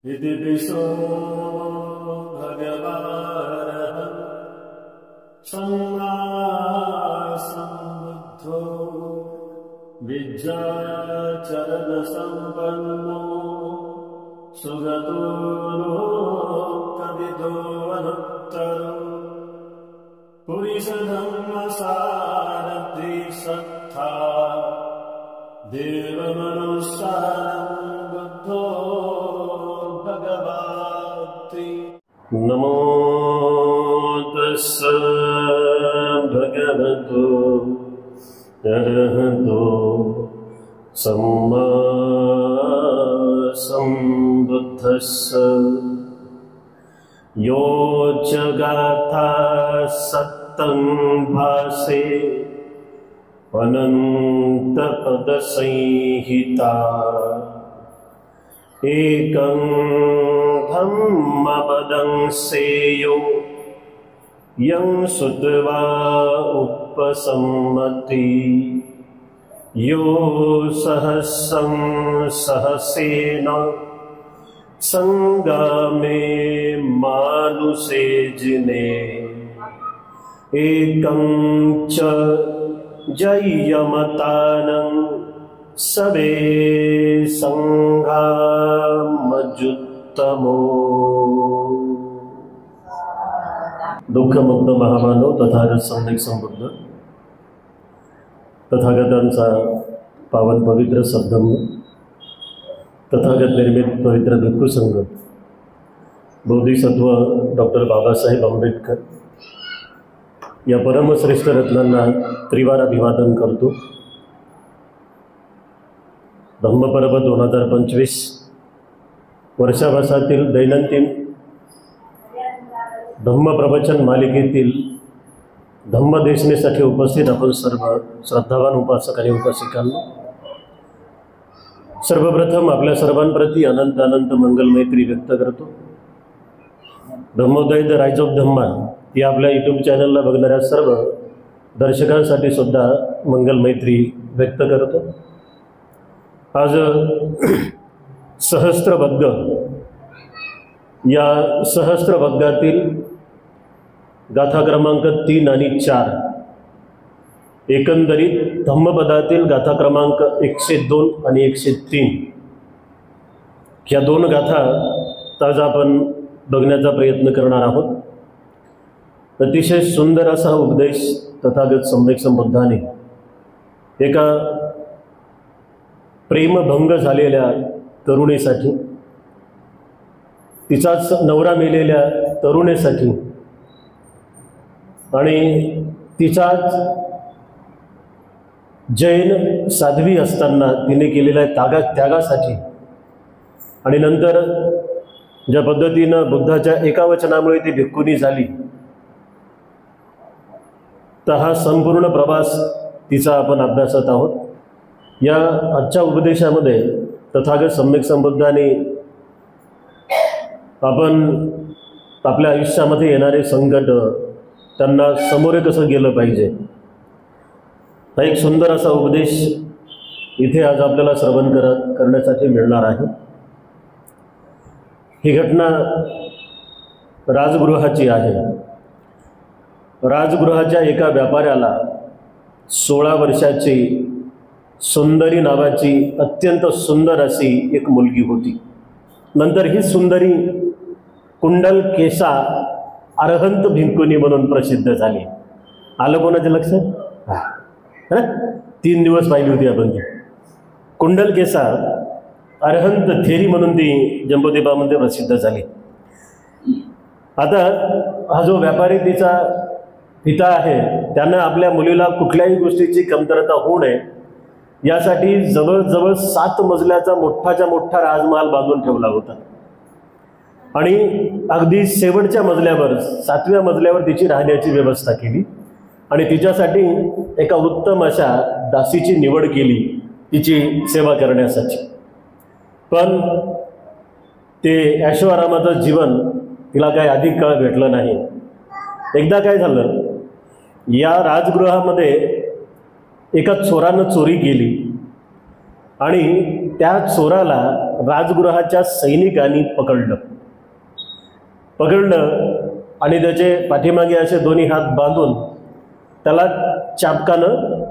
इति पिसो भगवानः सम्मा सम्बुद्धो विद्याचरणसम्पन्नो सुगतो लोकविदो अनुत्तरो पुरुषधर्मसारथि सत्ता देवमनुसारं बुद्धो भगवति। नमो तस्स भगवतो अरहतो सम्मा सम्बुद्धस्स। यो च गाथा सत्तं भासे अनन्तपदसंहिता एकं धम्मपदं सेयो यं श्रुत्वा उपसम्मति। यो सहस्रं सहस्रेण संगामे मानुषे जिने एकं च जयमतानं सबे संघामजुत्तमो। दुःखमुक्त महामानव तथागत सम्यक संबुद्ध तथागतांचा पावन पवित्र सद्धम्म तथागत निर्मित पवित्र भिक्खू संघ बोधिसत्व डॉक्टर बाबासाहेब आंबेडकर या परमश्रेष्ठ रत्नांना त्रिवार अभिवादन करतो। धम्मपर्व 2025 वर्षाभासातील दैनंदिन धम्मप्रवचन मालिकेतील धम्मदेशनेसाठी उपस्थित आपण सर्व श्रद्धावान उपासक आणि उपासिकांना सर्वप्रथम आपल्या सर्वांप्रती अनंत अनंत मंगल मैत्री व्यक्त करतो। धम्मोदय द राईज ऑफ धम्मा या आपल्या यूट्यूब चॅनलला बघणाऱ्या सर्व दर्शकांसाठी सुद्धा मंगल मैत्री व्यक्त करतो। आज सहस्त्रभग्ग या सहस्त्रभग्गातील गाथा क्रमांक 3 आणि 4 एकंदरीत धम्मपदातील गाथा क्रमांक 102 आणि 103 ह्या दोन गाथा आज आपण बघण्याचा प्रयत्न करणार आहोत। अतिशय सुंदर असा उपदेश तथागत सम्यक संबुद्धाने एका प्रेमभंग झालेल्या तरुणीसाठी, तिचाच नवरा मेलेल्या तरुणीसाठी आणि तिचाच जैन साध्वी असताना तिने केलेल्या त्यागासाठी आणि नंतर ज्या पद्धतीनं बुद्धाच्या एका वचनामुळे ती भिक्खुनी झाली, तर हा संपूर्ण प्रवास तिचा आपण अभ्यासत आहोत। या आजच्या उपदेशामध्ये तथागत सम्यक संबुद्धाने आपण आपल्या आयुष्यामध्ये येणारे संकट त्यांना सामोरे कसं गेलं पाहिजे, हा एक सुंदर असा उपदेश इथे आज आपल्याला श्रवण करण्यासाठी मिळणार आहे। ही घटना राजगृहाची आहे। राजगृहाच्या एका व्यापाऱ्याला 16 वर्षाची सुंदरी नावाची अत्यंत सुंदर अशी एक मुलगी होती। नंतर ही सुंदरी कुंडल केसा अरहंत भिक्खुनी म्हणून प्रसिद्ध झाली। आलं कोणाच्या लक्षात? 3 दिवस पाहिली होती आपण ती कुंडल केसा अरहंत थेरी म्हणून ती जम्बूद्वीपामध्ये प्रसिद्ध झाली। आता हा जो व्यापारी तिचा पिता आहे त्यानं आपल्या मुलीला कुठल्याही गोष्टीची कमतरता होऊ नये यासाठी जवळजवळ 7 मजल्याचा मोठाच्या मोठा राजमहाल बांधून ठेवला होता आणि अगदी शेवटच्या मजल्यावर 7व्या मजल्यावर तिची राहण्याची व्यवस्था केली आणि तिच्यासाठी एका उत्तम अशा दासीची निवड केली तिची सेवा करण्यासाठी। पण ते ऐशोआरामाचं जीवन तिला काही अधिक काळ भेटलं नाही। एकदा काय झालं, या राजगृहामध्ये एका चोरानं चोरी केली आणि त्या चोराला राजगृहाच्या सैनिकांनी पकडलं आणि त्याचे पाठीमागे असे दोन्ही हात बांधून त्याला चाबकानं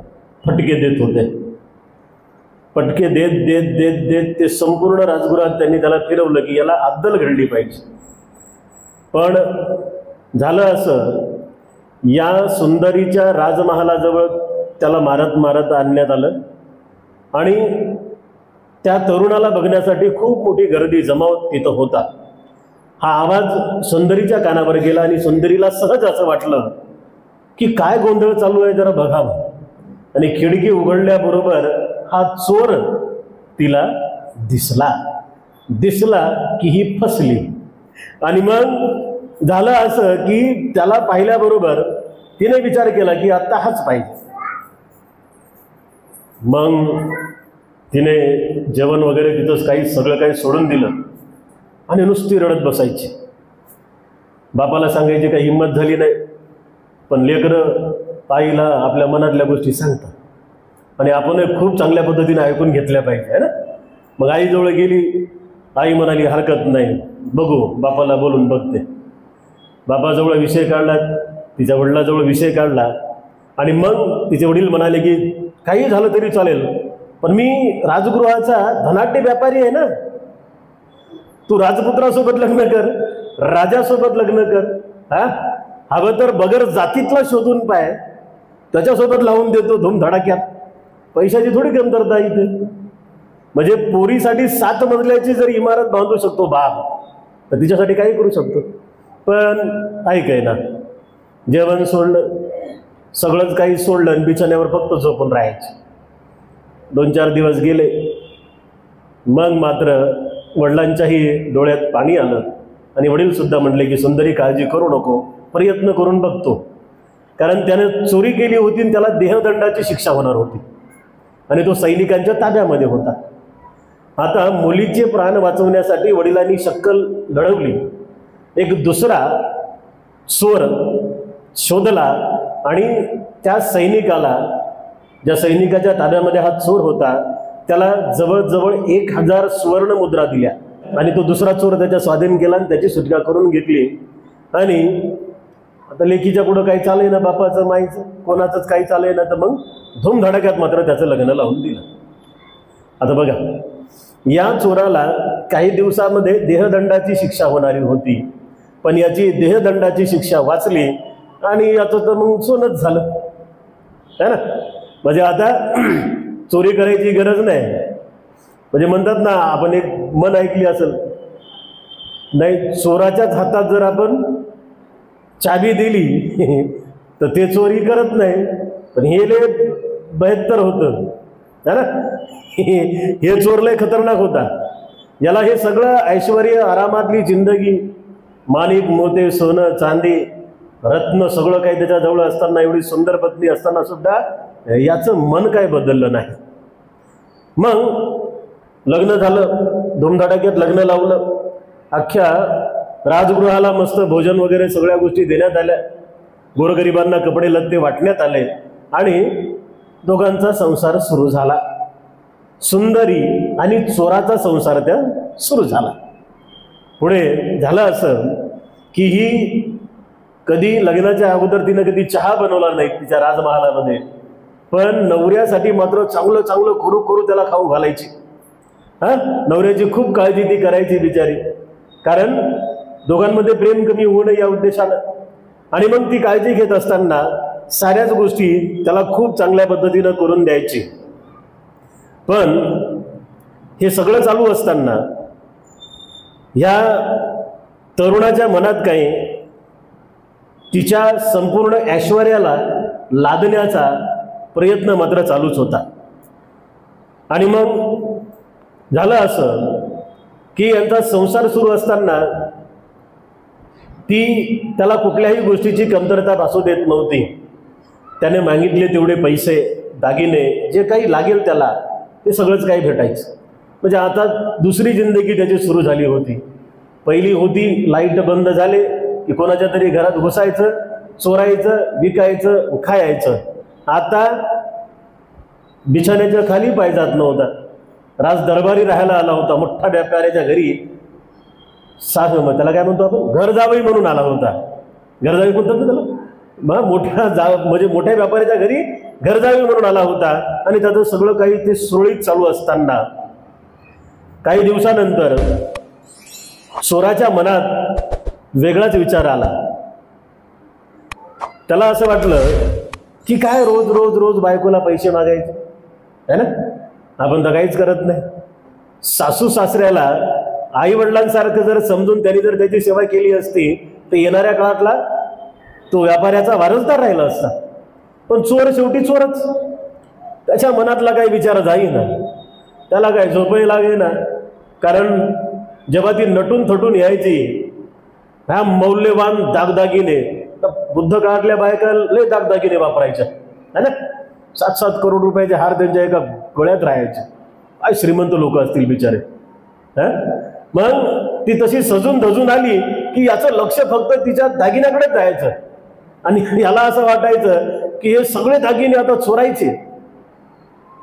फटके देत होते. फटके देत देत देत देत ते संपूर्ण राजगृहात त्यांनी त्याला फिरवलं की याला अद्दल घडली पाहिजे. पण झालं असं, या सुंदरीच्या राजमहालाजवळ त्याला मारत मारत आणण्यात आलं आणि त्या तरुणाला बघण्यासाठी खूप मोठी गर्दी जमाव तिथं होता. हा आवाज सुंदरीच्या कानावर गेला आणि सुंदरीला सहज असं वाटलं की काय गोंधळ चालू आहे जरा बघावं. आणि खिडकी उघडल्याबरोबर हा चोर तिला दिसला की ही फसली. आणि मग झालं असं की त्याला पाहिल्याबरोबर तिने विचार केला की आता हाच पाहिजे. मग तिने जेवण वगैरे तिथंच सगळं काही सोडून दिलं आणि नुसती रडत बसायची. बापाला सांगायची काही हिंमत झाली नाही. पण लेकरं आईला आपल्या मनातल्या गोष्टी सांगतात आणि आपण खूप चांगल्या पद्धतीने ऐकून घेतल्या पाहिजे, है ना. मग आईजवळ गेली. आई म्हणाली हरकत नाही, बघू, बापाला बोलून बघते. बापाजवळ विषय काढला, तिच्या वडिलाजवळ विषय काढला आणि मग तिचे वडील म्हणाले की काही झालं तरी चालेल, पण मी राजगृहाचा धनाढ्य व्यापारी आहे ना, तू राजपुत्रासोबत लग्न कर, राजासोबत लग्न कर. हवं तर बगर जातीतला शोधून पाय, त्याच्यासोबत लावून देतो धूमधडाक्यात. पैशाची थोडी कमतरता इथे. म्हणजे पोरीसाठी 7 मजल्याची जर इमारत बांधू शकतो बाप, तर तिच्यासाठी काही करू शकतो. पण ऐकाय ना, जेवण सोडलं, सगळंच काही सोडलं आणि बिछाण्यावर फक्त झोपून राहायचे. 2-4 दिवस गेले. मग मात्र वडिलांच्याही डोळ्यात पाणी आलं आणि वडीलसुद्धा म्हटले की सुंदरी काळजी करू नको, प्रयत्न करून बघतो. कारण त्याने चोरी केली होती आणि त्याला देहदंडाची शिक्षा होणार होती आणि तो सैनिकांच्या ताब्यामध्ये होता. आता मुलीचे प्राण वाचवण्यासाठी वडिलांनी शक्कल लढवली. एक दुसरा चोर शोधला आणि त्या सैनिकाला, ज्या सैनिकाच्या ताब्यामध्ये हा चोर होता, त्याला जवळजवळ 1000 सुवर्ण मुद्रा दिल्या आणि तो दुसरा चोर त्याच्या स्वाधीन केला आणि त्याची सुटका करून घेतली. आणि आता लेकीच्या पुढं काही चालय ना, बापाचं माईचं कोणाचंच काही चालय ना, तर मग धूमधडाक्यात मात्र त्याचं लग्न लावून दिलं. आता बघा, या चोराला काही दिवसामध्ये देहदंडाची शिक्षा होणारी होती, पण याची देहदंडाची शिक्षा वाचली आणि याचं तर मग सोनच झालं, है ना. म्हणजे आता चोरी करायची गरज नाही. म्हणजे म्हणतात ना, आपण एक मन ऐकली असेल, नाही चोराच्याच हातात जर आपण चाबी दिली तर ते चोरी करत नाही, पण हे लय बहेत्तर होतं, है ना. हे चोर लय खतरनाक होता. याला हे सगळं ऐश्वर्य, आरामातली जिंदगी, माणिक मोते, सोनं चांदी, रत्न सगळं काही त्याच्याजवळ असताना, एवढी सुंदर पत्नी असताना सुद्धा याचं मन काय बदललं नाही. मग लग्न झालं, धूमधडाक्यात लग्न लावलं. अख्ख्या राजगृहाला मस्त भोजन वगैरे सगळ्या गोष्टी देण्यात आल्या. गोरगरिबांना कपडे लत्ते वाटण्यात आले आणि दोघांचा संसार सुरू झाला. सुंदरी आणि चोराचा संसार त्या सुरू झाला. पुढे झालं असं की ही कधी लग्नाच्या अगोदर तिनं कधी चहा बनवला नाही तिच्या राजमहालामध्ये, पण नवऱ्यासाठी मात्र चांगलं चांगलं करू करू त्याला खाऊ घालायची. नवऱ्याची खूप काळजी ती करायची बिचारी, कारण दोघांमध्ये प्रेम कमी होऊ नये या उद्देशानं. आणि मग ती काळजी घेत असताना साऱ्याच गोष्टी त्याला खूप चांगल्या पद्धतीनं करून द्यायची. पण हे सगळं चालू असताना ह्या तरुणाच्या मनात काही तिच्या संपूर्ण ऐश्वर्याला लादण्याचा प्रयत्न मात्र चालूच होता. आणि मग झालं असं की यांचा संसार सुरू असताना ती त्याला कुठल्याही गोष्टीची कमतरता भासू देत नव्हती. त्याने मागितले तेवढे पैसे, दागिने, जे काही लागेल त्याला ते सगळंच काही भेटायचं. म्हणजे आता दुसरी जिंदगी त्याची सुरू झाली होती. पहिली होती लाईट बंद झाले की कोणाच्या तरी घरात घुसायचं, चोरायचं, विकायचं, खायचं. आता बिछाण्याच्या खाली पाय जात नव्हता. राज दरबारी राहायला आला होता, मोठ्या व्यापाऱ्याच्या घरी. मग त्याला काय म्हणतो आपण, घर जावई म्हणून आला होता. घर जावई म्हणतात ना त्याला. मग म्हणजे मोठ्या व्यापाऱ्याच्या घरी घर जावई म्हणून आला होता. आणि त्याचं सगळं काही ते सुरळीत चालू असताना काही दिवसानंतर चोराच्या मनात वेगळाच विचार आला. त्याला असं वाटलं की काय रोज रोज रोज बायकोला पैसे मागायचे है ना, आपण तर काहीच करत नाही. सासू सासऱ्याला आई वडिलांसारखं जर समजून त्यांनी जर त्याची सेवा केली असती तर येणाऱ्या काळातला तो व्यापाऱ्याचा वारसदार राहिला असता. पण चोर शेवटी चोरच. त्याच्या मनातला काही विचार जाईना, त्याला काय झोपही लागेना. कारण जेव्हा ती नटून थटून यायची ह्या मौल्यवान दागदागिने, बुद्ध काळातल्या बायका लय दागदागिने वापरायच्या है ना. 7-7 करोड रुपयाचे हार त्यांच्या एका गळ्यात राहायचे. काय श्रीमंत लोक असतील बिचारे. मग ती तशी सजून धजून आली की याचं लक्ष फक्त तिच्या दागिन्याकडेच जायचं. आणि याला असं वाटायचं की हे सगळे दागिने आता चोरायचे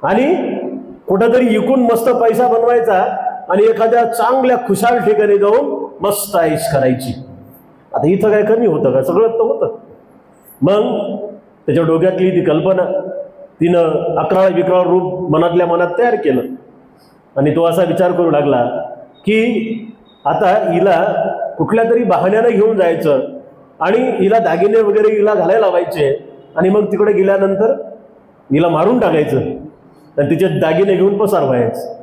आणि कुठंतरी इकून मस्त पैसा बनवायचा आणि एखाद्या चांगल्या खुशाल ठिकाणी जाऊन मस्त ऐश करायची. आता इथं काय कमी होतं का, सगळं तर होतं. मग त्याच्या डोक्यातली ती कल्पना तिनं 11-11 रूप मनातल्या मनात तयार केलं. आणि तो असा विचार करू लागला की आता हिला कुठल्या तरी बहाण्यानं घेऊन जायचं आणि हिला दागिने वगैरे हिला घालायला लावायचे आणि मग तिकडे गेल्यानंतर हिला मारून टाकायचं आणि तिचे दागिने घेऊन पसार व्हायचं.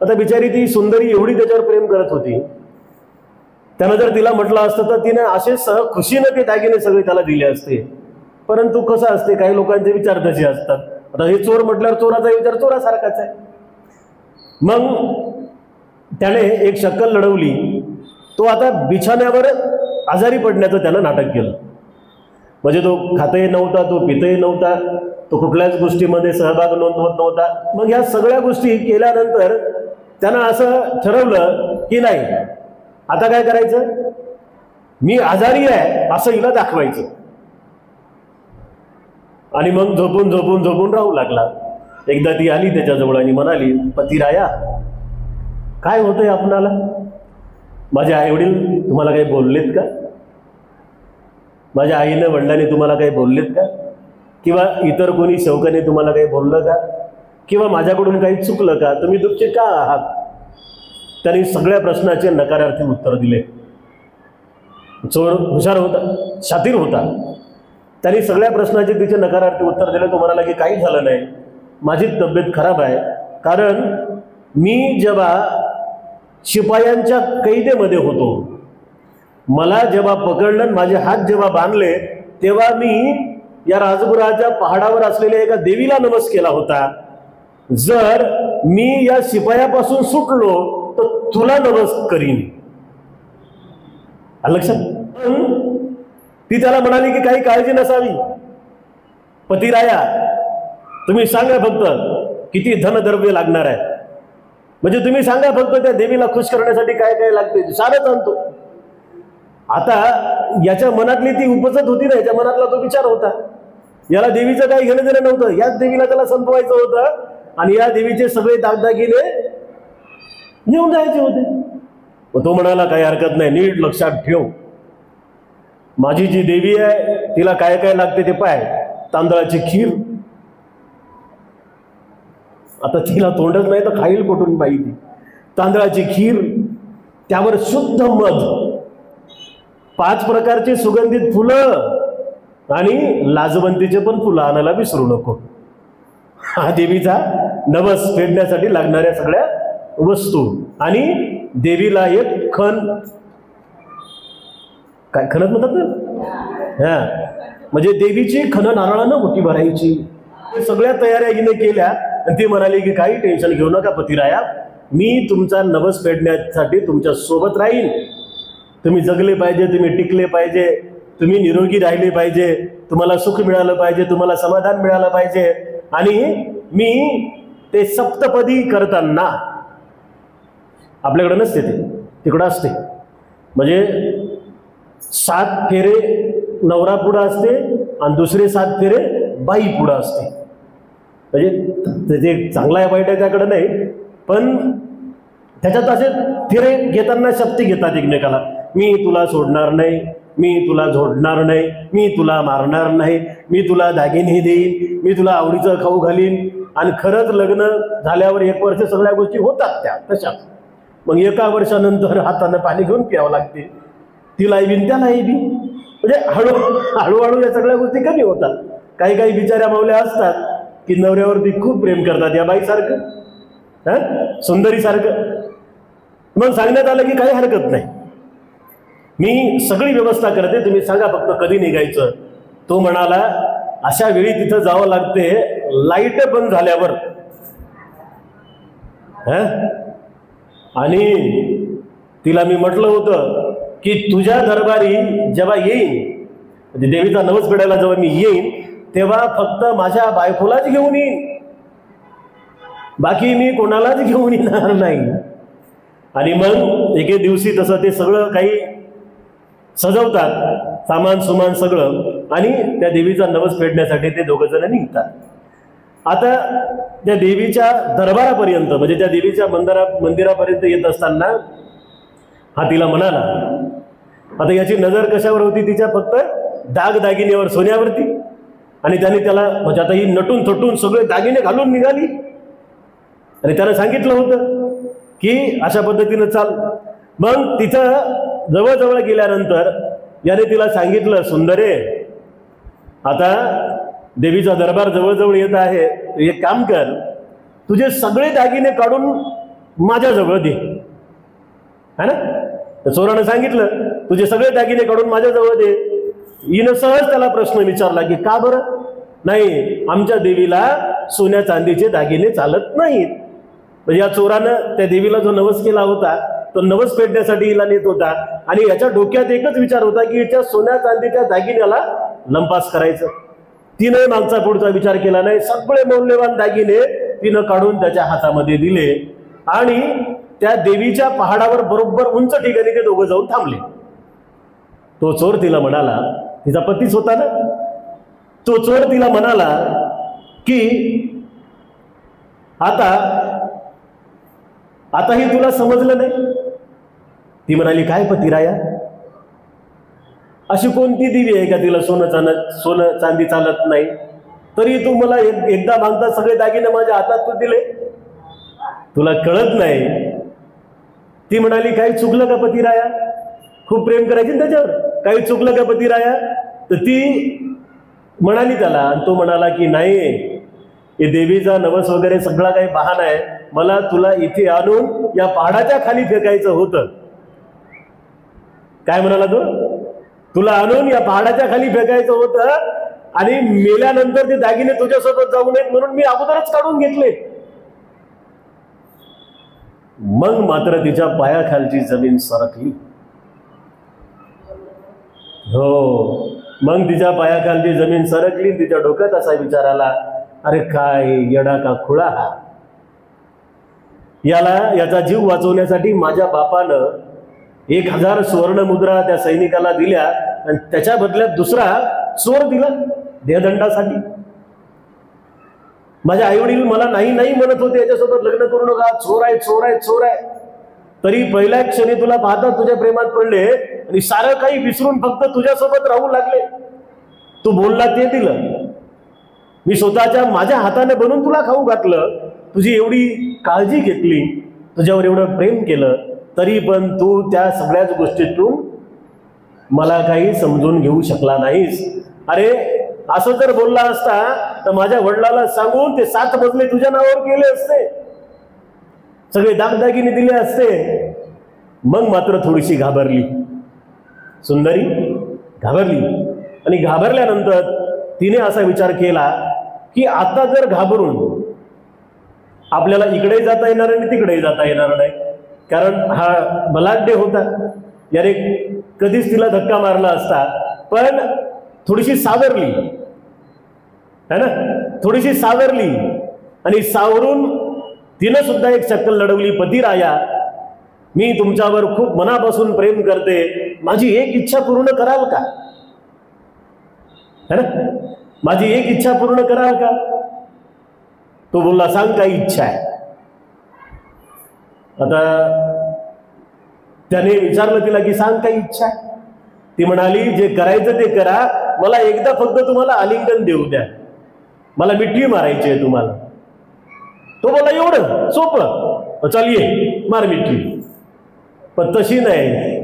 आता बिचारी ती सुंदरी एवढी त्याच्यावर प्रेम करत होती, त्यानं जर तिला म्हटलं असतं तर तिने असे खुशीनं ते दागिने सगळे त्याला दिले असते. परंतु कसं असते, काही लोकांचे विचार तसे असतात. आता हे चोर म्हटल्यावर चोराचा विचार चोरासारखाच आहे. मग त्याने एक शक्कल लढवली. तो आता बिछाण्यावर आजारी पडण्याचं त्यानं नाटक केलं. म्हणजे तो खातही नव्हता, तो पितही नव्हता, तो कुठल्याच गोष्टीमध्ये सहभाग नोंदवत नव्हता. मग ह्या सगळ्या गोष्टी केल्यानंतर त्यानं असं ठरवलं की नाही, आता काय करायचं, मी आजारी आहे असं हिला दाखवायचं. आणि मग झोपून झोपून झोपून राहू लागला. एकदा ती आली त्याच्याजवळ आणि म्हणाली, पतिराया काय होतंय आपणाला, माझे आई वडील तुम्हाला काही बोललेत का, माझ्या आईनं वडिलांनी तुम्हाला काही बोललेत का, किंवा इतर कोणी सेवकाने तुम्हाला काही बोललं का, किंवा माझ्याकडून काही चुकलं का, तुम्ही दुःखी का आहात. त्यांनी सगळ्या प्रश्नाचे नकारार्थी उत्तर दिले. चोर हुशार होता, शातीर होता. त्यांनी सगळ्या प्रश्नाचे तिचे नकारार्थी उत्तर दिले. तो म्हणाला की काही झालं नाही, माझी तब्येत खराब आहे. कारण मी जेव्हा शिपायांच्या कैदेमध्ये होतो, मला जेव्हा पकडलं, माझे हात जेव्हा बांधले, तेव्हा मी या राजगुराच्या पहाडावर असलेल्या एका देवीला नमस केला होता. जर मी या शिपायापासून सुटलो तर तुला नमस करीन. लक्षात. ती त्याला म्हणाली की काही काळजी नसावी, पतिराया तुम्ही सांगा फक्त किती धनद्रव्य लागणार आहे, म्हणजे तुम्ही सांगा फक्त त्या देवीला खुश करण्यासाठी काय काय लागते, सारच आणतो. आता याच्या मनातली ती उपजत होती ना, याच्या मनातला तो विचार होता. याला देवीचं काही घेणं देणं नव्हतं, याच देवीला त्याला संपवायचं होतं आणि या देवीचे सगळे दागदागिने घेऊन जायचे होते. तो म्हणाला काही हरकत नाही, नीट लक्षात ठेव, माझी जी देवी आहे तिला काय काय लागते ते पाय. तांदळाची खीर, आता तिला तोंडच नाही तर खाईल कुठून बाई ती. तांदळाची खीर, त्यावर शुद्ध मध, 5 प्रकारची सुगंधित फुलं आणि लाजवंतीचे पण फुलं आणायला विसरू नको. हा देवीचा नवस फेडण्यासाठी लागणाऱ्या सगळ्या वस्तू. आणि देवीला एक खण, काय खणत म्हणतात ना, म्हणजे देवीची खण नारळानं मोठी भरायची. सगळ्या तयाऱ्या हिने केल्या आणि ती म्हणाली की काही टेन्शन घेऊ नका पतिराया, मी तुमचा नवस फेडण्यासाठी तुमच्या सोबत राहीन. तुम्ही जगले पाहिजे, तुम्ही टिकले पाहिजे, तुम्ही निरोगी राहिले पाहिजे, तुम्हाला सुख मिळालं पाहिजे, तुम्हाला समाधान मिळालं पाहिजे. आणि मी ते सप्तपदी करताना, आपल्याकडे नसते ते, तिकडं असते. म्हणजे 7 फेरे नवरा पुढं असते आणि दुसरे 7 फेरे बाई पुढं असते. म्हणजे ते चांगला आहे वाईट आहे त्याकडे नाही, पण त्याच्यात असे थिरे घेताना शक्ती घेतात एकमेकाला. मी तुला सोडणार नाही, मी तुला झोडणार नाही, मी तुला मारणार नाही, मी तुला दागिने देईन, मी तुला आवडीचं खाऊ घालीन. आणि खरंच लग्न झाल्यावर 1 वर्ष सगळ्या गोष्टी होतात त्या तशाच. मग 1 वर्षानंतर हातानं पाणी घेऊन प्यावं लागते. तिला बिन त्यालाही बी, म्हणजे हळूहळू या सगळ्या गोष्टी कमी होतात. काही काही बिचाऱ्या मावल्या असतात की नवऱ्यावरती खूप प्रेम करतात, या बाईसारखं, सुंदरीसारखं. मग सांगण्यात आलं की काही हरकत नाही, मी सगळी व्यवस्था करते, तुम्ही सांगा फक्त कधी निघायचं. तो म्हणाला अशा वेळी तिथं जावं लागते लाईट बंद झाल्यावर. आणि तिला मी म्हटलं होतं की तुझ्या दरबारी जेव्हा येईन, म्हणजे देवीचा नवस फेडायला जेव्हा मी येईन, तेव्हा फक्त माझ्या बायकोलाच घेऊन येईन, बाकी मी कोणालाच घेऊन येणार नाही. आणि मग एके दिवशी तसं ते सगळं काही सजवतात, सामान सुमान सगळं, आणि त्या देवीचा नवस फेडण्यासाठी ते 2 जण निघतात. आता त्या देवीच्या दरबारापर्यंत, म्हणजे त्या देवीच्या मंदिरापर्यंत येत असताना हा तिला म्हणाला, आता याची नजर कशावर होती, तिच्या फक्त दागिन्यावर, सोन्यावरती. आणि त्याने त्याला, म्हणजे आता ही नटून थटून सगळे दागिने घालून निघाली. आणि त्याला सांगितलं होतं की अशा पद्धतीनं चाल. मग तिथं जवळजवळ गेल्यानंतर याने तिला सांगितलं, सुंदरे, आता देवीचा दरबार जवळजवळ येत आहे, एक काम कर, तुझे सगळे दागिने काढून माझ्याजवळ दे. है ना. तर चोरानं सांगितलं, तुझे सगळे दागिने काढून माझ्याजवळ दे. हिनं सहज त्याला प्रश्न विचारला की का बरं. नाही, आमच्या देवीला सोन्या चांदीचे दागिने चालत नाहीत. म्हणजे या चोरानं त्या देवीला जो नवस केला होता तो नवस फेडण्यासाठी हिला नेत होता. आणि याच्या डोक्यात एकच विचार होता की याच्या सोन्या चांदीच्या दागिन्याला लंपास करायचं. तिने मागचा पुढचा विचार केला नाही. सगळे मौल्यवान दागिने तिनं काढून त्याच्या हातामध्ये दिले आणि त्या देवीच्या पहाडावर बरोबर उंच ठिकाणी ते 2 जाऊन थांबले. तो चोर तिला म्हणाला, तिचा पतीच होता ना, तो चोर तिला म्हणाला की आताही तुला समजलं नाही. ती म्हणाली, काय पतिराया, अशी कोणती देवी आहे का तिला सोनं चांदी चालत नाही, तरी तू मला एकदा मागता सगळे दागिने माझ्या हातात तू दिले, तुला कळत नाही. ती म्हणाली, काही चुकलं का पतिराया, खूप प्रेम करायची त्याच्यावर, काही चुकलं का पतिराया. तर ती म्हणाली त्याला, आणि तो म्हणाला की नाही, हे देवीचा नवस वगैरे सगळा काही बहाणा आहे, मला तुला इथे आणून या पहाडाच्या खाली फेकायचं होतं. काय म्हणाला तो, तुला आणून या पहाडाच्या खाली फेकायचं होतं आणि मेल्यानंतर ते दागिने तुझ्यासोबत जाऊ नयेत म्हणून मी अगोदरच काढून घेतले. मग मात्र तिच्या पायाखालची जमीन सरकली. हो, मग तिच्या पायाखालची जमीन सरकली. तिच्या डोक्यात असा विचार आला, अरे काय येडा का खुळा हा, याचा जीव वाचवण्यासाठी माझ्या बापानं 1000 सुवर्ण मुद्रा त्या सैनिकाला दिल्या आणि त्याच्या बदल्यात दुसरा चोर दिला देहदंडासाठी. माझे आई वडील मला नाही नाही म्हणत होते, याच्यासोबत लग्न करू नका, चोर आहे चोर आहे चोर आहे. तरी पहिल्या क्षणी तुला पाहता तुझ्या प्रेमात पडले आणि सारं काही विसरून फक्त तुझ्यासोबत राहू लागले. तू बोलला ते दिलं, मी स्वतःच्या माझ्या हाताने बनवून तुला खाऊ घातलं, तुझी एवढी काळजी घेतली, तुझ्यावर एवढं प्रेम केलं, तरी पण तू त्या सगळ्याच गोष्टीतून मला काही समजून घेऊ शकला नाहीस. अरे असं जर बोलला असता तर माझ्या वडिलाला सांगून ते 7 मजले तुझ्या नावावर केले असते, सगळे दागदागिने दिले असते. मग मात्र थोडीशी घाबरली सुंदरी, घाबरली. आणि घाबरल्यानंतर तिने असा विचार केला की आता जर घाबरून आपल्याला इकडेही जाता येणार आणि तिकडेही जाता येणार नाही, कारण हा बलाढ्य होता, याने कधीच तिला धक्का मारला असता. पण थोडीशी सावरली है ना, थोडीशी सावरली आणि सावरून तिनं सुद्धा एक शक्कल लढवली. पतिराया, मी तुमच्यावर खूप मनापासून प्रेम करते, माझी एक इच्छा पूर्ण कराल का, है ना, माझी एक इच्छा पूर्ण कराल का. तो बोलला, सांग काय इच्छा आहे. आता त्याने विचारलं तिला की सांग काही इच्छा आहे. ती म्हणाली जे करायचं ते करा, मला एकदा फक्त तुम्हाला आलिंगन देऊ द्या, मला मिठी मारायची आहे तुम्हाला. तो बोला एवढं सोपं, चल ये मार मिठी. पण तशी नाही,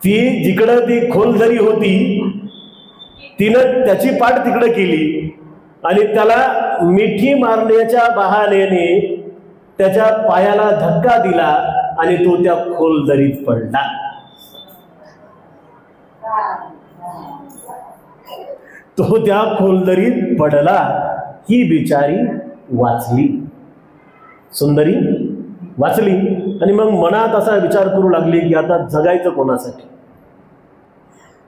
ती जिकडं ती खोलदरी होती तिनं त्याची पाठ तिकडं केली आणि त्याला मिठी मारण्याच्या बहाण्याने त्याच्या पायाला धक्का दिला आणि तो त्या खोलदरीत पडला. तो त्या खोलदरीत पडला, ही बिचारी वाचली, सुंदरी वाचली. आणि मग मनात असा विचार करू लागली की आता जगायचं कोणासाठी.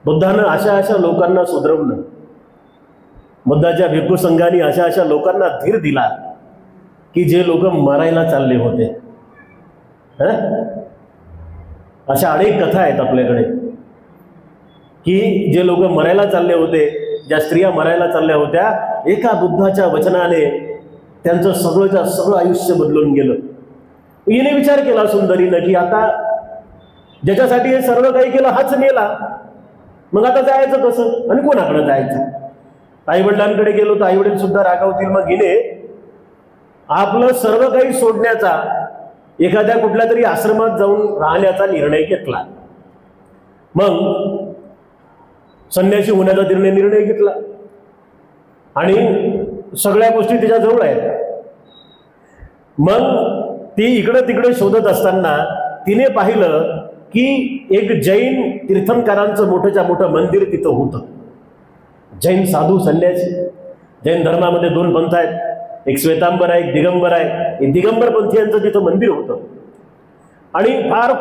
बुद्धानं अशा अशा लोकांना सुधरवलं, बुद्धाच्या भिक्खू संघाने अशा अशा लोकांना धीर दिला की जे लोक मरायला चालले होते. अशा अनेक कथा आहेत आपल्याकडे की जे लोक मरायला चालले होते, ज्या स्त्रिया मरायला चालल्या होत्या, एका बुद्धाच्या वचनाने त्यांचं सगळंच्या सगळं आयुष्य बदलून गेलं. हिने विचार केला सुंदरीनं की आता ज्याच्यासाठी हे सर्व काही केलं हाच मेला, मग आता जायचं कसं आणि कोणाकडे जायचं. आई वडिलांकडे गेलो तर आई वडील सुद्धा रागावतील. मग हिने आपलं सर्व काही सोडण्याचा, एखाद्या कुठल्या तरी आश्रमात जाऊन राहण्याचा निर्णय घेतला. मग संन्यासी होण्याचा निर्णय घेतला आणि सगळ्या गोष्टी तिच्या जवळ आहेत. मग ती इकडं तिकडे शोधत असताना तिने पाहिलं की एक जैन तीर्थंकरांचं मोठंच्या मोठं मंदिर तिथं होतं. जैन साधू संन्यासी, जैन धर्मामध्ये 2 पंथ आहेत, एक श्वेतांबर आहे, एक दिगंबर आहे. दिगंबर पंथीयांचं तिथं मंदिर होतं. आणि फार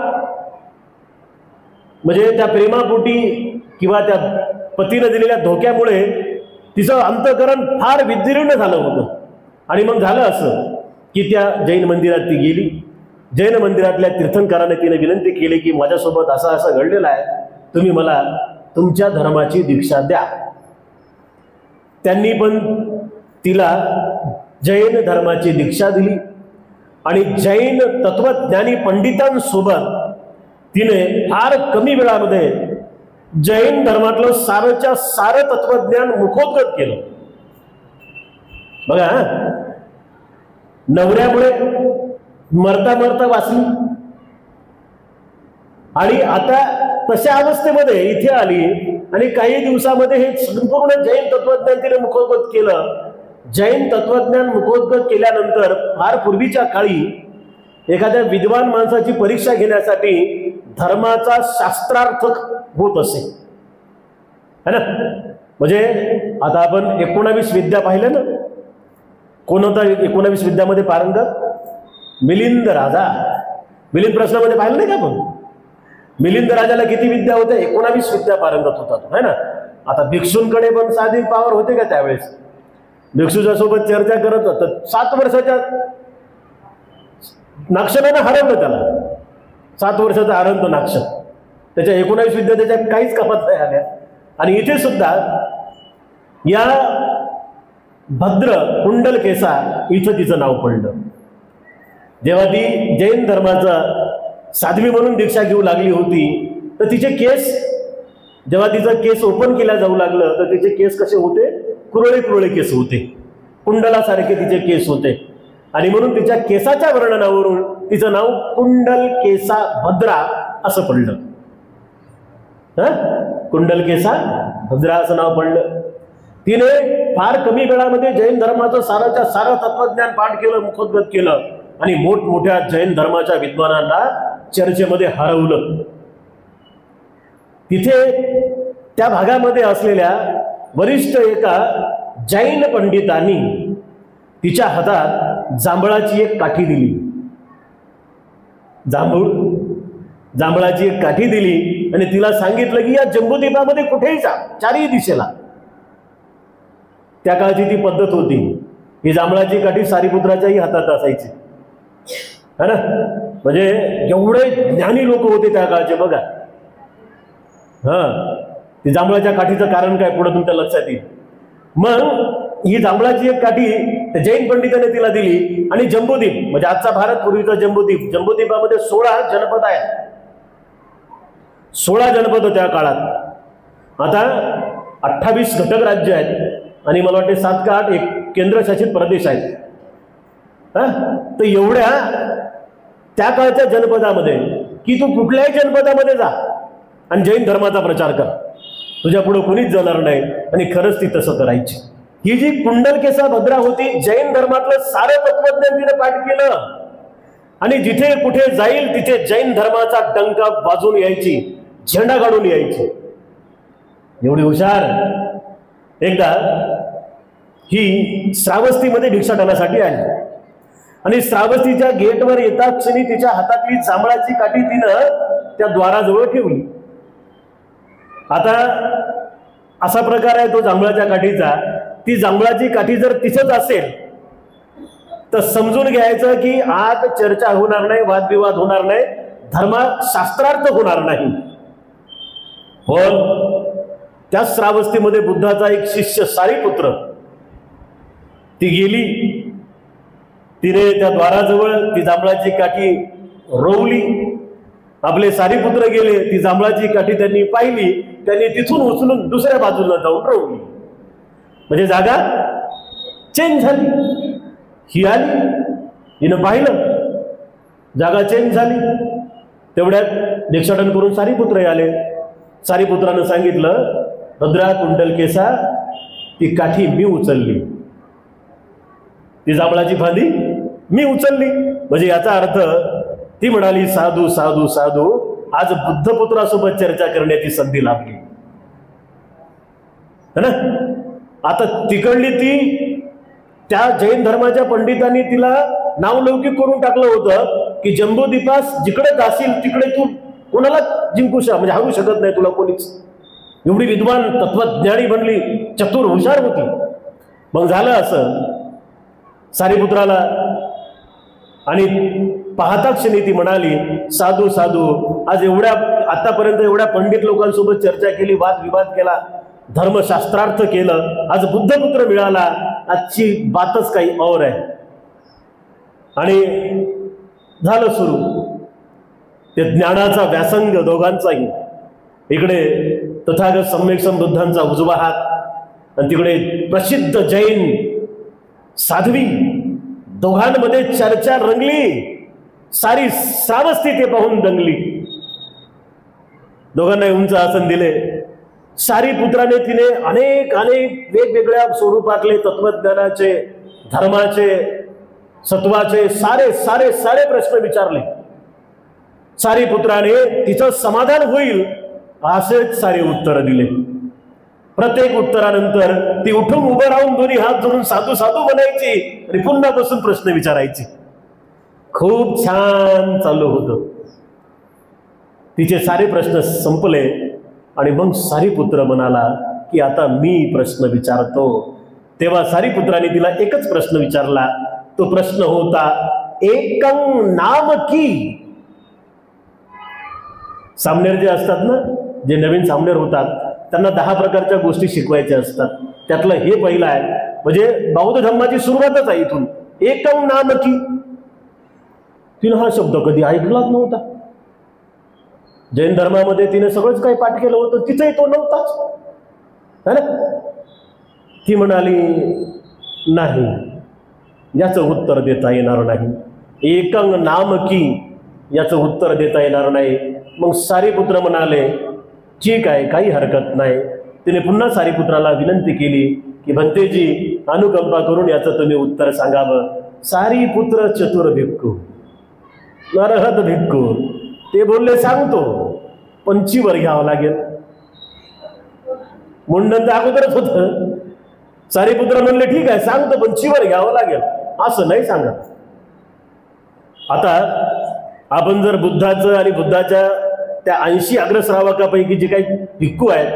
म्हणजे त्या प्रेमापोटी किंवा त्या पतीनं दिलेल्या धोक्यामुळे तिचं अंतःकरण फार विदीर्ण झालं होतं. आणि मग झालं असं की त्या जैन मंदिरात ती गेली. जैन मंदिरातल्या तीर्थंकराने तिने विनंती केली की माझ्यासोबत असं असं घडलेलं आहे, तुम्ही मला तुमच्या धर्माची दीक्षा द्या. त्यांनी पण तिला जैन धर्माची दीक्षा दिली आणि जैन तत्वज्ञानी पंडितांसोबत तिने फार कमी वेळामध्ये जैन धर्मातलं सारच्या सारं तत्वज्ञान मुखोद्गत केलं. बघा, नवऱ्यामुळे मरता मरता वाचली आणि आता तशा अवस्थेमध्ये इथे आली आणि काही दिवसामध्ये हे संपूर्ण जैन तत्वज्ञान तिने मुखोद्गत केलं. जैन तत्वज्ञान मुखोद्गत केल्यानंतर फार पूर्वीच्या काळी एखाद्या विद्वान माणसाची परीक्षा घेण्यासाठी धर्माचा शास्त्रार्थक होत असे, है ना. म्हणजे आता आपण 19 विद्या पाहिलं ना. कोण होता 19 विद्यामध्ये पारंगत? मिलिंद राजा. मिलिंद प्रश्नामध्ये पाहिलं नाही का आपण? मिलिंद राजाला किती विद्या होत्या? 19 विद्या पारंगत होता तो, है ना. आता भिक्षूंकडे पण साधी पावर होते का त्यावेळेस? भिक्षूच्या सोबत चर्चा करत होतं. 7 वर्षाच्या नाक्षकानं हरवलं त्याला. 7 वर्षाचा हरण तो नाक्षक. त्याच्या 19 विद्या त्याच्या काहीच कामात नाही आल्या. आणि इथे सुद्धा या भद्र कुंडलकेसा इथं तिचं नाव पडलं. जेव्हा ती जैन धर्माचा साध्वी म्हणून दीक्षा घेऊ लागली होती तर तिचे केस, जेव्हा तिचं केस ओपन केल्या जाऊ लागलं तर तिचे केस कसे होते? कुरळे कुरळे केस होते, कुंडलासारखे तिचे केस होते. आणि म्हणून तिच्या केसाच्या वर्णनावरून तिचं नाव कुंडलकेसा भद्रा असं पडलं. कुंडलकेसा भद्रा असं नाव पडलं. तिने फार कमी वेळामध्ये जैन धर्माचं साराच्या सारं तत्वज्ञान पाठ केलं, मुखोद्गत केलं आणि मोठमोठ्या जैन धर्माच्या विद्वानांना चर्चेमध्ये हरवलं. तिथे त्या भागामध्ये असलेल्या वरिष्ठ एका जैन पंडितांनी तिच्या हातात जांभळाची एक काठी दिली. जांभळाची एक काठी दिली आणि तिला सांगितलं की या जम्बूद्वीपामध्ये कुठेही जा, चारही दिशेला. त्या काळची ती पद्धत होती. ही जांभळाची काठी सारीपुत्राच्याही हातात असायची, है ना. म्हणजे एवढे ज्ञानी लोक होते त्या काळचे बघा. ती जांभळाच्या काठीचं कारण काय पुढे तुमच्या लक्षात येईल. मग ही जांभळाची एक काठी त्या जैन पंडिताने तिला दिली. आणि जम्बूद्वीप म्हणजे आजचा भारत, पूर्वीचा जम्बूद्वीप, जम्बूद्वीपामध्ये 16 जनपद आहेत. 16 जनपद त्या काळात. आता 28 घटक राज्य आहेत आणि मला वाटते 7 का 8 एक केंद्रशासित प्रदेश आहेत. तर एवढ्या त्या काळच्या जनपदामध्ये की तू कुठल्याही जनपदामध्ये जा आणि जैन धर्माचा प्रचार कर, तुझ्या पुढे कोणीच जाणार नाही. आणि खरंच ती तसं करायची. ही जी कुंडलकेसा भद्रा होती, जैन धर्मातलं सारं तत्वज्ञान तिने पाठ केलं आणि जिथे कुठे जाईल तिथे जैन धर्माचा डंका वाजून यायची, झेंडा काढून यायची. एवढी हुशार. एकदा ही श्रावस्तीमध्ये भिक्षाटनासाठी आली आणि श्रावस्तीच्या गेटवर येता क्षणी तिच्या हातातली जांभळाची काठी तिनं त्या द्वाराजवळ ठेवली. आता असा प्रकार आहे तो जांभळाच्या काठीचा. ती जांभळाची काठी जर तिथंच असेल तर समजून घ्यायचं की आत चर्चा होणार नाही, वादविवाद होणार नाही, धर्मशास्त्रार्थ होणार नाही. पण त्या श्रावस्तीमध्ये बुद्धाचा एक शिष्य सारीपुत्र, ती गेली, तिने त्या द्वाराजवळ ती जांभळाची काठी रोवली. आपले सारीपुत्र गेले, ती जांभळाची काठी त्यांनी पाहिली, त्यांनी तिथून उचलून दुसऱ्या बाजूला जाऊन रोवली. म्हणजे जागा चेंज झाली. ही आली, हिनं पाहिलं, जागा चेंज झाली. तेवढ्यात भिक्षाटन करून सारीपुत्र आले. सारीपुत्रानं सांगितलं, भद्रा कुंडलकेसा, ती काठी मी उचलली, ती जांभळाची फांदी मी उचलली. म्हणजे याचा अर्थ ती म्हणाली, साधू साधू साधू, आज बुद्धपुत्रासोबत चर्चा करण्याची संधी लाभली है ना. आता तिकडली ती त्या जैन धर्माच्या पंडितांनी तिला नावलौकिक करून टाकलं होतं की जम्बूद्वीपास जिकडे जाशील तिकडे तू कोणाला जिंकू म्हणजे हारू शकत नाही तुला कोणीच. एवढी विद्वान तत्वज्ञानी बनली, चतुर हुशार होती. मग झालं असं सारीपुत्राला, आणि पाहता क्षणी ती म्हणाली, साधू साधू, आज आतापर्यंत एवढ्या पंडित लोकांसोबत चर्चा केली, वादविवाद केला, धर्मशास्त्रार्थ केलं, आज बुद्धपुत्र मिळाला, आजची बातच काही और आहे. आणि झालं सुरू ते ज्ञानाचा व्यासंग दोघांचाही. इकडे तथागत सम्यक समबुद्धांचा उजवा हात आणि तिकडे प्रसिद्ध जैन साध्वी. दोघांमध्ये चर्चा रंगली. सारी श्रावस्ती ते पाहून दंगली. दोघांना उंच आसन दिले. सारीपुत्राने तिने अनेक वेगवेगळ्या स्वरूपातले तत्वज्ञानाचे, धर्माचे, सत्वाचे सारे सारे सारे प्रश्न विचारले. सारीपुत्राने तिचं समाधान होईल असेच सारे उत्तर दिले. प्रत्येक उत्तरानंतर ती उठून उभं राहून दोन्ही हात जोडून साधू साधू म्हणायची आणि पुन्हा बसून प्रश्न विचारायची. खूप छान चालू होतं. तिचे सारे प्रश्न संपले आणि मग सारीपुत्र म्हणाला की आता मी प्रश्न विचारतो. तेव्हा सारीपुत्राने तिला एकच प्रश्न विचारला. तो प्रश्न होता, एकं नाम की. सामनेर जे असतात ना, जे नवीन सामनेर होतात, त्यांना 10 प्रकारच्या गोष्टी शिकवायच्या असतात. त्यातलं हे पहिलं आहे. म्हणजे बौद्ध धर्माची सुरुवातच आहे इथून. एकं नाम की. तिने हा शब्द कधी ऐकलाच नव्हता. जैन धर्मामध्ये तिने सगळंच काही पाठ केलं होतं, तिथंही तो नव्हताच है ना. ती म्हणाली, नाही, याचं उत्तर देता येणार नाही. एकं नाम की याचं उत्तर देता येणार नाही. मग सारीपुत्र म्हणाले, ठीक आहे, काही हरकत नाही. तिने पुन्हा सारीपुत्राला विनंती केली की भंतेजी, अनुकंपा करून याचं तुम्ही उत्तर सांगावं. सारीपुत्र चतुर भिक्खू, नरहत भिक्खू, ते बोलले, सांगतो, पंचीवर घ्यावं लागेल. मुंडन तर अगोदरच होतं. सारीपुत्र म्हणले, ठीक आहे, सांगतो, पंचीवर घ्यावं लागेल. असं नाही सांगत. आता आपण जर बुद्धाचं आणि बुद्धाच्या त्या 80 अग्रश्रावकापैकी जे काही भिक्खू आहेत,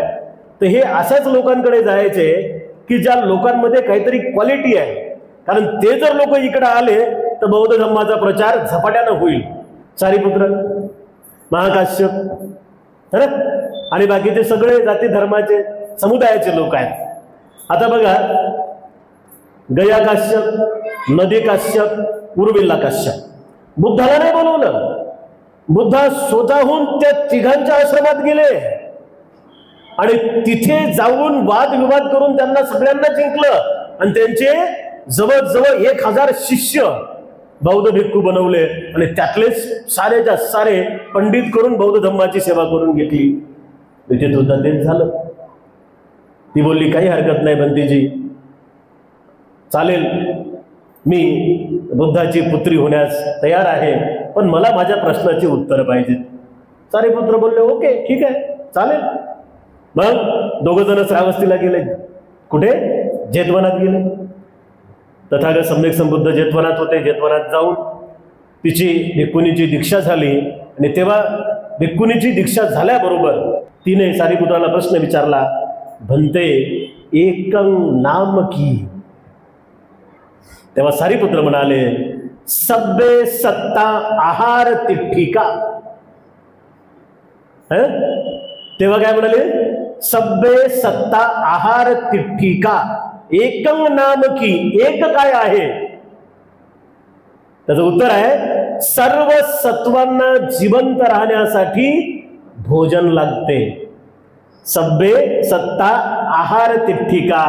तर हे अशाच लोकांकडे जायचे की ज्या लोकांमध्ये काहीतरी क्वालिटी आहे. कारण ते जर लोक इकडे आले तर बौद्ध धर्माचा प्रचार झपाट्यानं होईल. सारीपुत्र, महाकाश्यप है ना, आणि बाकीचे सगळे जाती धर्माचे समुदायाचे लोक आहेत. आता बघा, गया काश्यप, नदी काश्यप, उर्मिला काश्यप. बुद्धाला नाही बोलवलं. बुद्धा स्वतःहून त्या तिघांच्या आश्रमात गेले आणि तिथे जाऊन वादविवाद करून त्यांना सगळ्यांना जिंकलं आणि त्यांचे जवळजवळ 1000 शिष्य बौद्ध भिक्खू बनवले आणि त्यातलेच सारेच्या सारे पंडित करून बौद्ध धम्माची सेवा करून घेतली. तिथे सुद्धा तेच झालं. ती बोलली काही हरकत नाही बंतीजी, चालेल, मी बुद्धाची पुत्री होण्यास तयार आहे, पण मला माझ्या प्रश्नाची उत्तर पाहिजेत. सारे पुत्र बोलले ओके ठीक आहे चालेल. मग दोघ जण श्रावस्तीला गेले. कुठे? जेतवनात गेले. तथागत सम्यक संबुद्ध जेतवनात होते. जेतवनात जाऊन तिची भिक्खुनीची दीक्षा झाली आणि तेव्हा भिक्खुनीची दीक्षा झाल्याबरोबर तिने सारिपुत्राला प्रश्न विचारला, भन्ते एकं नाम की. तेव्हा सारिपुत्र म्हणाले, सब्बे सत्ता आहार तिठिका. तेव्हा काय म्हणाले? सब्बे सत्ता आहार तिठिका, एकं नाम की. एक काय आहे? त्याचं उत्तर आहे, सर्व सत्वांना जिवंत राहण्यासाठी भोजन लागते. सब्बे सत्ता आहार तिठिका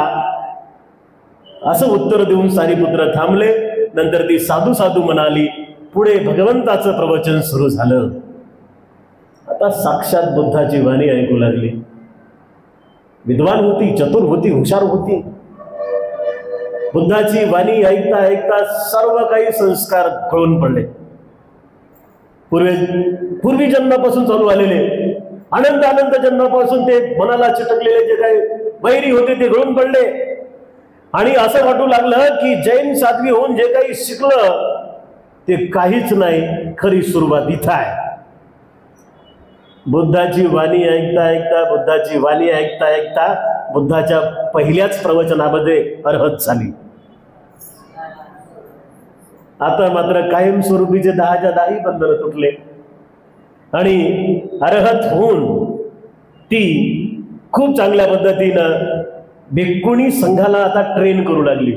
असं उत्तर देऊन सारिपुत्र थांबले. नंतर ती साधू साधू म्हणाली. पुढे भगवंताचं प्रवचन सुरू झालं. आता साक्षात बुद्धाची वाणी ऐकू लागली. विद्वान होती, चतुर होती, हुशार होती. बुद्धाची वाणी ऐकता ऐकता सर्व काही संस्कार कळून पडले. पूर्वी जन्मापासून चालू आलेले अनंत जन्मापासून ते मनाला चिटकलेले जे काही वैरी होते ते गळून पडले आणि असं वाटू लागलं की जैन साध्वी होऊन जे काही शिकलं ते काहीच नाही. खरी सुरुवात इथं आहे. बुद्धाची वाणी ऐकता ऐकता बुद्धाच्या पहिल्याच प्रवचनामध्ये अर्हत झाली. आता मात्र कायमस्वरूपीचे 10च्या 10 बंधन तुटले आणि अर्हत होऊन ती खूप चांगल्या पद्धतीनं भिक्खुणी संघाला आता ट्रेन करू लागली.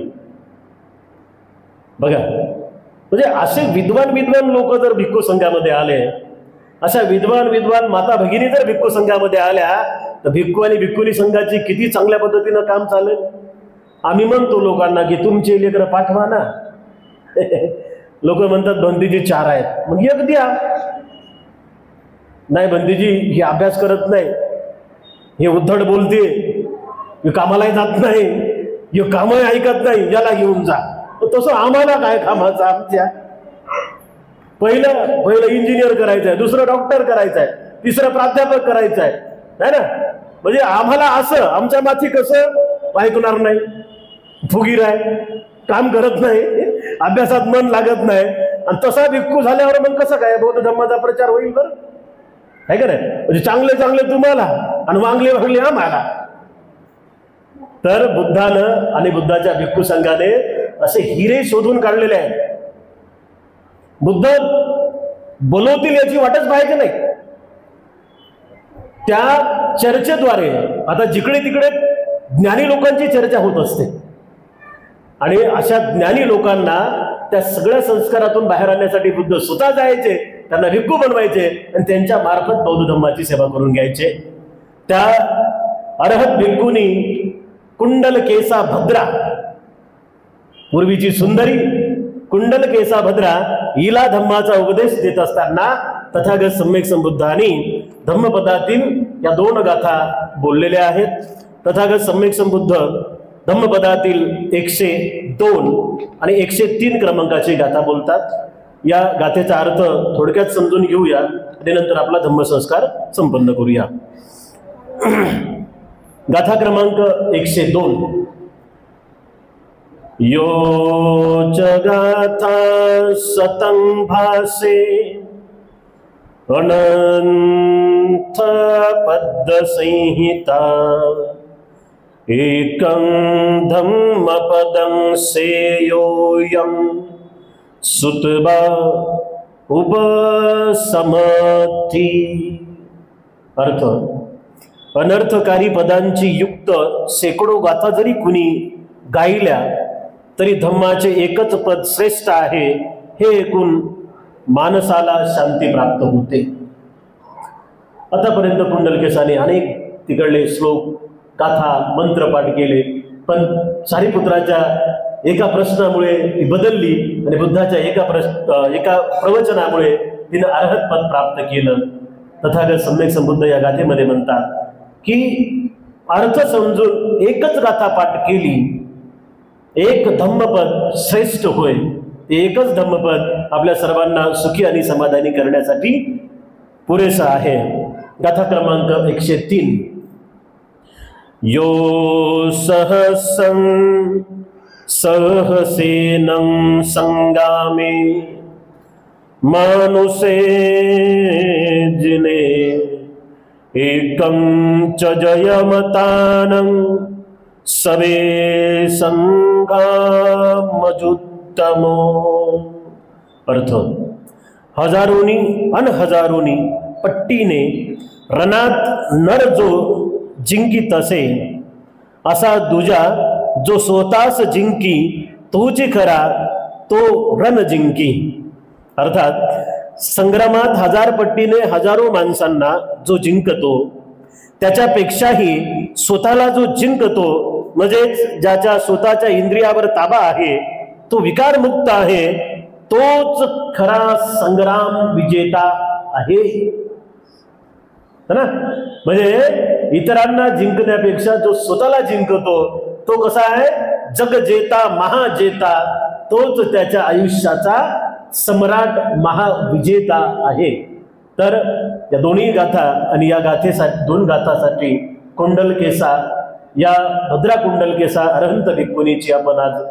बघा, म्हणजे असे विद्वान लोक जर भिक्खू संघामध्ये आले, अशा विद्वान माता भगिनी जर भिक्खू संघामध्ये आल्या तर भिक्खू आणि भिक्खुनी संघाची किती चांगल्या पद्धतीनं काम चालेल. आम्ही म्हणतो लोकांना की तुमचे लेकरं पाठवा ना. लोक म्हणतात बंदीजी 4 आहेत, मग 1 द्या. नाही बंदीजी ही अभ्यास करत नाही, हे उद्धट बोलते, हे कामालाही जात नाही, हे कामही ऐकत नाही, याला घेऊन जा. तसं आम्हाला काय कामाचं? आमच्या पहिलं इंजिनियर करायचं आहे, दुसरं डॉक्टर करायचं आहे, तिसरं प्राध्यापक करायचं आहे, है ना. म्हणजे आम्हाला असं आमच्या माथी कसं ऐकणार नाही, फुगीर आहे, काम करत नाही, अभ्यासात मन लागत नाही. आणि तसा भिक्खू झाल्यावर मग कसं काय बौद्ध धर्माचा प्रचार होईल बरं? आहे का नाही? म्हणजे चांगले तुम्हाला आणि वांगले आम्हाला. तर बुद्धानं आणि बुद्धाच्या भिक्खू संघाने असे हिरे शोधून काढलेले आहेत. बुद्ध बोलवतील याची वाटच पाहायची नाही. त्या चर्चेद्वारे आता जिकडे तिकडे ज्ञानी लोकांची चर्चा होत असते आणि अशा ज्ञानी लोकांना त्या सगळ्या संस्कारातून बाहेर आणण्यासाठी बुद्ध स्वतः जायचे, त्यांना भिक्खू बनवायचे आणि त्यांच्या मार्फत बौद्ध धम्माची सेवा करून घ्यायचे. त्या अर्हत भिक्खूनी कुंडल केसा भद्रा, पूर्वीची सुंदरी कुंडल केसा भद्रा, हिला धम्माचा उपदेश देत असताना तथागत सम्यक संबुद्धांनी धम्मपदातील या 2 गाथा बोललेल्या आहेत. तथागत सम्यक संबुद्ध धम्मपदातील 102 आणि 103 क्रमांकाची गाथा बोलतात. या गाथेचा अर्थ थोडक्यात समजून घेऊया आणि नंतर आपला धम्मसंस्कार संपन्न करूया. गाथा क्रमांक 102. यो च गाथा सतं भासे अनंत पद्य संहिता एकं धम्मपदं सेयोयं सुतबा उपसमती. अर्थ, अनर्थकारी पदांची युक्त शेकडो गाथा जरी कुणी गायल्या तरी धम्माचे एकच पद श्रेष्ठ आहे हे ऐकून मानसाला शांती प्राप्त होते. आतापर्यंत कुंडलकेसाने अनेक तिकडले श्लोक, गाथा, मंत्रपाठ केले, पण सारीपुत्राच्या एका प्रश्नामुळे ती बदलली आणि बुद्धाच्या एका प्रवचनामुळे तिनं अर्हत पद प्राप्त केलं. तथागत सम्यक संबुद्ध या गाथेमध्ये म्हणतात की अर्थ समजून एकच गाथा पाठ केली, एक धम्मपद श्रेष्ठ होय. ते एकच धम्मपद आपल्या सर्वांना सुखी आणि समाधानी करण्यासाठी पुरेसा आहे. गाथा क्रमांक 103. यो सहसं सहसेनं संगामे मानुषे जिने एकं च जयमतानं सवे संगामजुत्तमो. अर्थ, हजारोनी अनहजारोनी पट्टीने रणात नर जो जिंकीत असे, असा दुजा जो स्वतःच जिंकी तोची खरा तो रण जिंकी. अर्थात संग्रामात हजार पट्टीने हजारो माणसांना जो जिंकतो, त्याच्यापेक्षाही स्वतःला जो जिंकतो, म्हणजेच ज्याच्या स्वतःच्या इंद्रियावर ताबा आहे, तो विकारमुक्त आहे, तोच खरा संग्राम विजेता आहे. ना, म्हणजे इतरांना जिंकण्यापेक्षा जो स्वतःला जिंकतो तो कसा आहे? जगजेता, महाजेता, तोच त्याच्या आयुष्याचा सम्राट, महाविजेता आहे. तर या दोन्ही गाथा आणि या गाथेसाठी, दोन गाथासाठी कुंडलकेसा, या भद्रा कुंडलकेसा अरहंत भिक्खुनीची आपण आज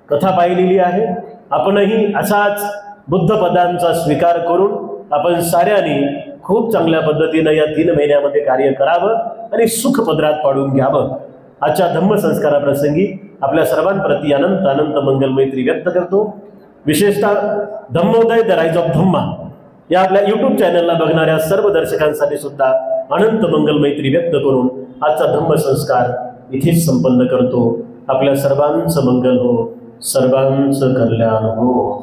कथा पाहिलेली आहे. आपणही असाच बुद्ध पदांचा स्वीकार करून आपण साऱ्यांनी खूप चांगल्या पद्धतीने या 3 महिन्यामध्ये कार्य करावं आणि सुख पदरात पाडून घ्यावं. आजच्या धम्मसंस्काराप्रसंगी आपल्या सर्वांप्रती अनंत अनंत मंगल मैत्री व्यक्त करतो. विशेषतः धम्मोदय द राईज ऑफ धम्मा या आपल्या यूट्यूब चॅनलला बघणाऱ्या सर्व दर्शकांसाठी सुद्धा अनंत मंगल मैत्री व्यक्त करून आजचा धम्मसंस्कार इथेच संपन्न करतो. आपल्या सर्वांचं मंगल हो, सर्वांचं कल्याण हो.